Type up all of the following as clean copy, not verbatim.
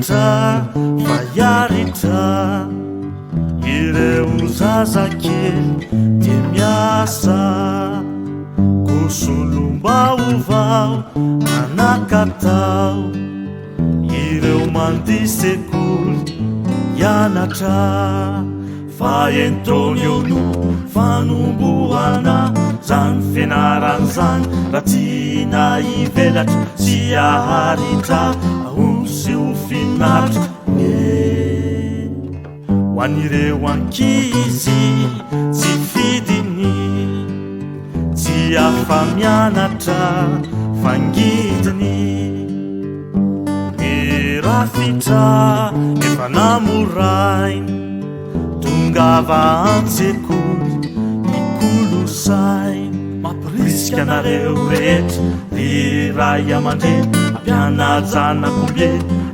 mianatra fa hiaritra ireo zazakely dia miasa kosolombavao anakatao ireo mandeha sekoly hianatra fa entony eo no fanombohana zany fianarana zany raha tiana hivelatra sy aharitra ahosy ho finaritra ho an'ireo ankizy tsy fidiny tsy afa mianatra fangidiny mirafitra efa namorainy tongava an-tsekoly mikolosainy mampirisika anareo rehetra ry ray aman-dreny ampianajanak'ombe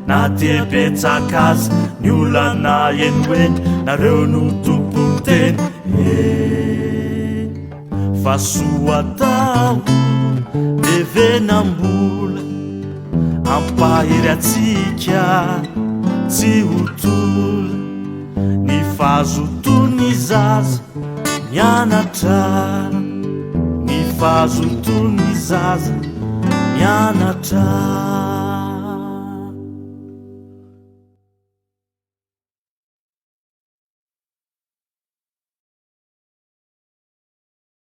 na tebetsaka azy ny olana eny hoeny nareo no tompon-teny fa soatao devenambola ampahery atsika tsy hotola ny fahazotony zaza mianatra ny fahazotony zaza mianatra